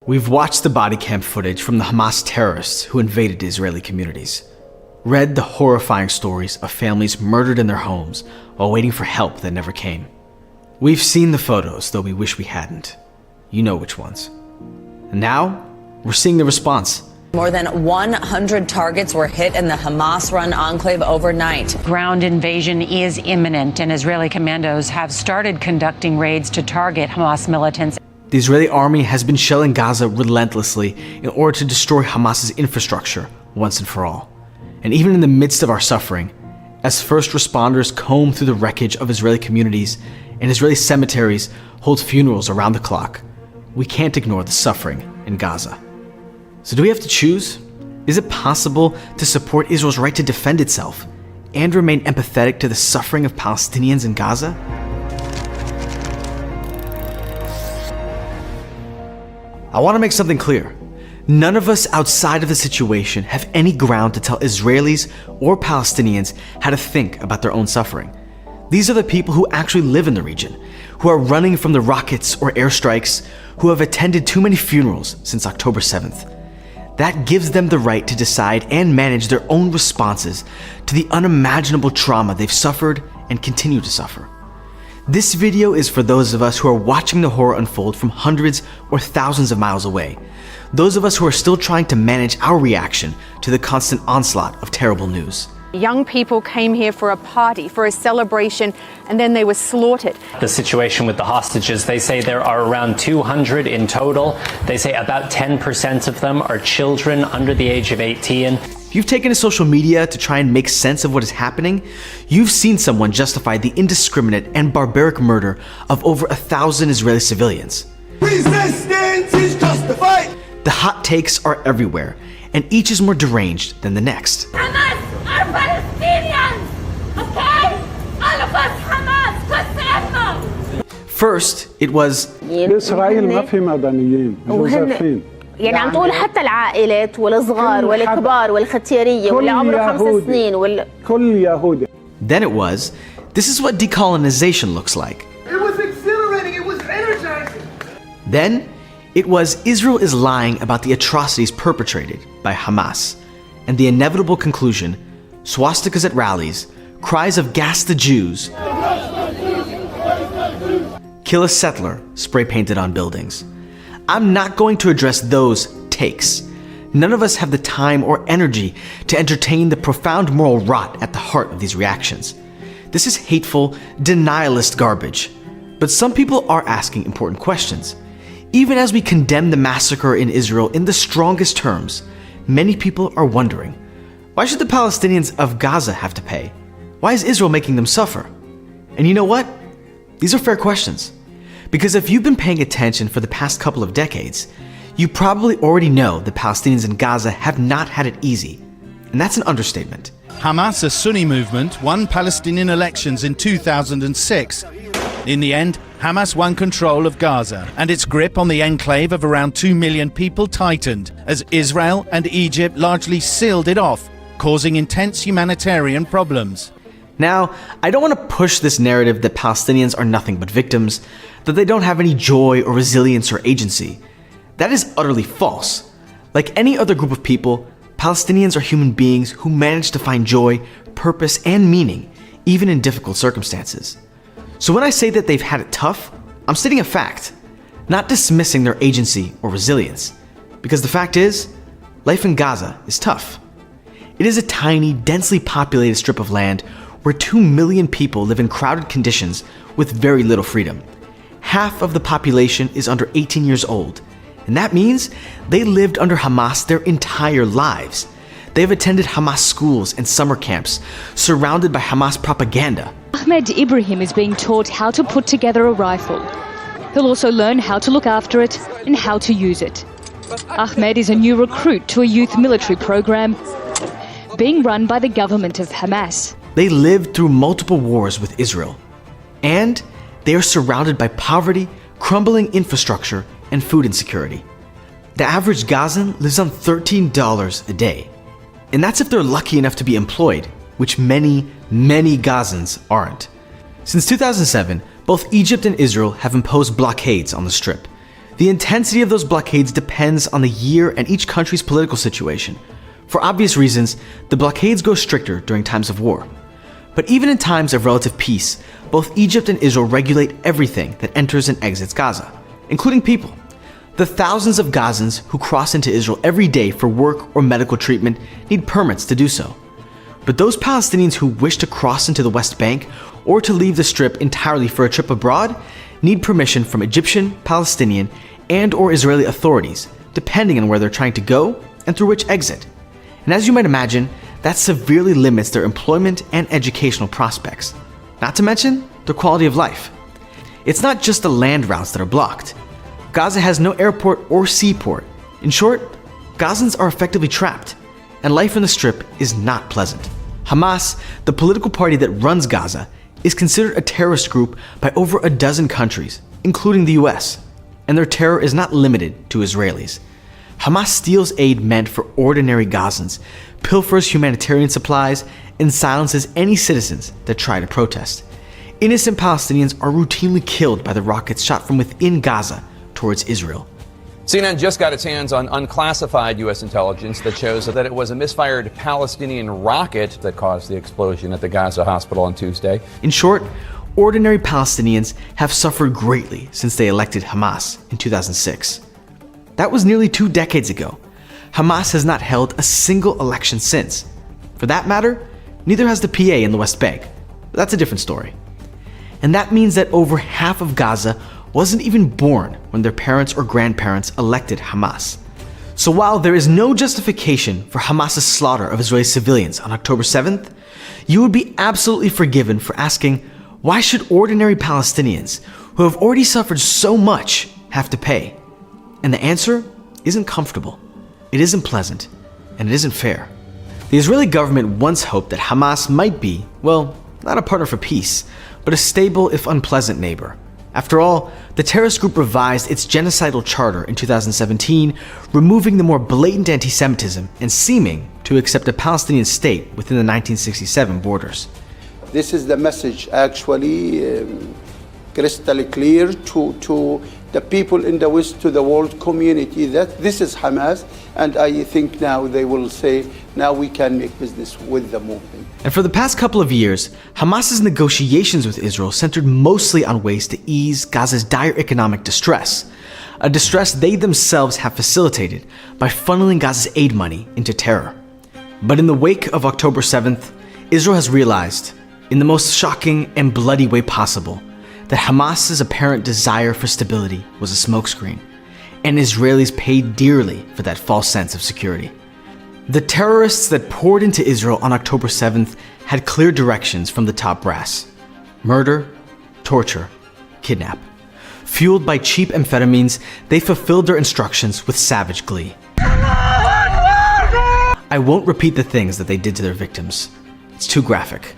We've watched the body cam footage from the Hamas terrorists who invaded Israeli communities, read the horrifying stories of families murdered in their homes while waiting for help that never came. We've seen the photos, though we wish we hadn't. You know which ones. And now, we're seeing the response. More than 100 targets were hit in the Hamas-run enclave overnight. Ground invasion is imminent, and Israeli commandos have started conducting raids to target Hamas militants. The Israeli army has been shelling Gaza relentlessly in order to destroy Hamas's infrastructure once and for all. And even in the midst of our suffering, as first responders comb through the wreckage of Israeli communities and Israeli cemeteries hold funerals around the clock, we can't ignore the suffering in Gaza. So do we have to choose? Is it possible to support Israel's right to defend itself and remain empathetic to the suffering of Palestinians in Gaza? I want to make something clear. None of us outside of the situation have any ground to tell Israelis or Palestinians how to think about their own suffering. These are the people who actually live in the region, who are running from the rockets or airstrikes, who have attended too many funerals since October 7th. That gives them the right to decide and manage their own responses to the unimaginable trauma they've suffered and continue to suffer. This video is for those of us who are watching the horror unfold from hundreds or thousands of miles away. Those of us who are still trying to manage our reaction to the constant onslaught of terrible news. Young people came here for a party, for a celebration, and then they were slaughtered. The situation with the hostages, they say there are around 200 in total. They say about 10% of them are children under the age of 18. If you've taken to social media to try and make sense of what is happening, you've seen someone justify the indiscriminate and barbaric murder of over 1,000 Israeli civilians. Resistance is justified! The hot takes are everywhere, and each is more deranged than the next. Hamas are Palestinians! Okay? All of us Hamas! First, it was إسرائيل ما في مدنيين جوزفين يعني عم تقول حتى العائلات والصغار والكبار والختيارية واللي عمره 5 سنين كل يهودي. Then it was, this is what decolonization looks like. It was exhilarating, it was energizing. Then, it was Israel is lying about the atrocities perpetrated by Hamas, and the inevitable conclusion, swastikas at rallies, cries of gas the Jews, kill a settler spray-painted on buildings. I'm not going to address those takes. None of us have the time or energy to entertain the profound moral rot at the heart of these reactions. This is hateful, denialist garbage. But some people are asking important questions. Even as we condemn the massacre in Israel in the strongest terms, many people are wondering, why should the Palestinians of Gaza have to pay? Why is Israel making them suffer? And you know what? These are fair questions. Because if you've been paying attention for the past couple of decades, you probably already know the Palestinians in Gaza have not had it easy. And that's an understatement. Hamas, a Sunni movement, won Palestinian elections in 2006. In the end, Hamas won control of Gaza, and its grip on the enclave of around 2 million people tightened, as Israel and Egypt largely sealed it off, causing intense humanitarian problems. Now, I don't want to push this narrative that Palestinians are nothing but victims, that they don't have any joy or resilience or agency. That is utterly false. Like any other group of people, Palestinians are human beings who manage to find joy, purpose, and meaning, even in difficult circumstances. So when I say that they've had it tough, I'm stating a fact, not dismissing their agency or resilience. Because the fact is, life in Gaza is tough. It is a tiny, densely populated strip of land where 2 million people live in crowded conditions with very little freedom. Half of the population is under 18 years old, and that means they lived under Hamas their entire lives. They have attended Hamas schools and summer camps, surrounded by Hamas propaganda. Ahmed Ibrahim is being taught how to put together a rifle. He'll also learn how to look after it and how to use it. Ahmed is a new recruit to a youth military program being run by the government of Hamas. They lived through multiple wars with Israel, and they are surrounded by poverty, crumbling infrastructure, and food insecurity. The average Gazan lives on $13 a day, and that's if they're lucky enough to be employed, which many Gazans aren't. Since 2007, both Egypt and Israel have imposed blockades on the Strip. The intensity of those blockades depends on the year and each country's political situation. For obvious reasons, the blockades go stricter during times of war. But even in times of relative peace, both Egypt and Israel regulate everything that enters and exits Gaza, including people. The thousands of Gazans who cross into Israel every day for work or medical treatment need permits to do so. But those Palestinians who wish to cross into the West Bank or to leave the Strip entirely for a trip abroad need permission from Egyptian, Palestinian, and/or Israeli authorities, depending on where they're trying to go and through which exit. And as you might imagine, that severely limits their employment and educational prospects, not to mention their quality of life. It's not just the land routes that are blocked. Gaza has no airport or seaport. In short, Gazans are effectively trapped, and life in the Strip is not pleasant. Hamas, the political party that runs Gaza, is considered a terrorist group by over a dozen countries, including the US, and their terror is not limited to Israelis. Hamas steals aid meant for ordinary Gazans, pilfers humanitarian supplies, and silences any citizens that try to protest. Innocent Palestinians are routinely killed by the rockets shot from within Gaza towards Israel. CNN just got its hands on unclassified U.S. intelligence that shows that it was a misfired Palestinian rocket that caused the explosion at the Gaza hospital on Tuesday. In short, ordinary Palestinians have suffered greatly since they elected Hamas in 2006. That was nearly 2 decades ago. Hamas has not held a single election since. For that matter, neither has the PA in the West Bank. But that's a different story. And that means that over half of Gaza wasn't even born when their parents or grandparents elected Hamas. So while there is no justification for Hamas's slaughter of Israeli civilians on October 7th, you would be absolutely forgiven for asking, why should ordinary Palestinians who have already suffered so much have to pay? And the answer isn't comfortable, it isn't pleasant, and it isn't fair. The Israeli government once hoped that Hamas might be, well, not a partner for peace, but a stable if unpleasant neighbor. After all, the terrorist group revised its genocidal charter in 2017, removing the more blatant anti-Semitism and seeming to accept a Palestinian state within the 1967 borders. This is the message actually crystal clear to the people in the West, to the world community, that this is Hamas, and I think now they will say, now we can make business with the movement. And for the past couple of years, Hamas's negotiations with Israel centered mostly on ways to ease Gaza's dire economic distress, a distress they themselves have facilitated by funneling Gaza's aid money into terror. But in the wake of October 7th, Israel has realized, in the most shocking and bloody way possible, that Hamas's apparent desire for stability was a smokescreen, and Israelis paid dearly for that false sense of security. The terrorists that poured into Israel on October 7th had clear directions from the top brass: murder, torture, kidnap. Fueled by cheap amphetamines, they fulfilled their instructions with savage glee. I won't repeat the things that they did to their victims. It's too graphic.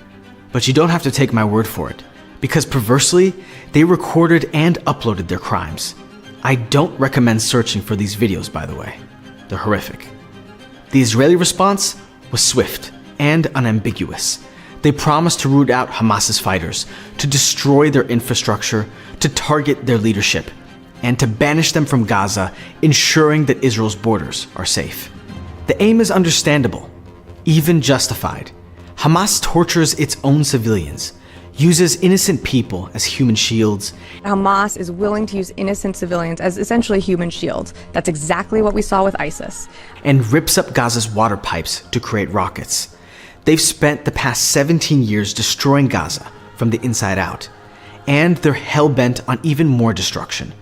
But you don't have to take my word for it, because perversely, they recorded and uploaded their crimes. I don't recommend searching for these videos, by the way. They're horrific. The Israeli response was swift and unambiguous. They promised to root out Hamas's fighters, to destroy their infrastructure, to target their leadership, and to banish them from Gaza, ensuring that Israel's borders are safe. The aim is understandable, even justified. Hamas tortures its own civilians, uses innocent people as human shields. Hamas is willing to use innocent civilians as essentially human shields. That's exactly what we saw with ISIS. And rips up Gaza's water pipes to create rockets. They've spent the past 17 years destroying Gaza from the inside out. And they're hell-bent on even more destruction,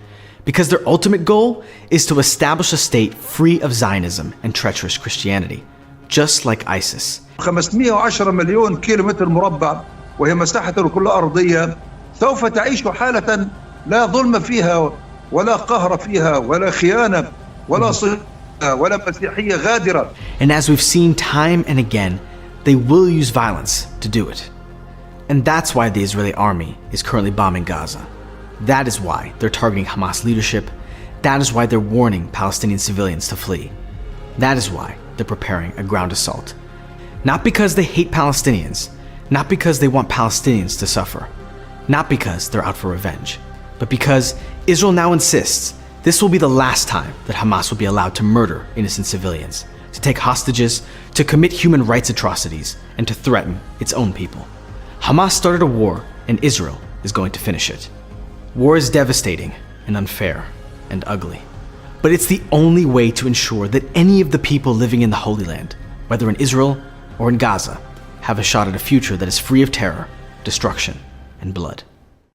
because their ultimate goal is to establish a state free of Zionism and treacherous Christianity, just like ISIS. 510 مليون كيلومتر مربع وهي مساحة كل أرضية سوف تعيش حالة لا ظلم فيها ولا قهر فيها ولا خيانة ولا صلة ولا مسيحية غادرة. And as we've seen time and again, they will use violence to do it. And that's why the Israeli army is currently bombing Gaza. That is why they're targeting Hamas leadership. That is why they're warning Palestinian civilians to flee. That is why they're preparing a ground assault. Not because they hate Palestinians, not because they want Palestinians to suffer, not because they're out for revenge, but because Israel now insists This will be the last time that Hamas will be allowed to murder innocent civilians, to take hostages, to commit human rights atrocities, and to threaten its own people. Hamas started a war, and Israel is going to finish it. War is devastating and unfair and ugly. But it's the only way to ensure that any of the people living in the Holy Land, whether in Israel or in Gaza, have a shot at a future that is free of terror, destruction, and blood.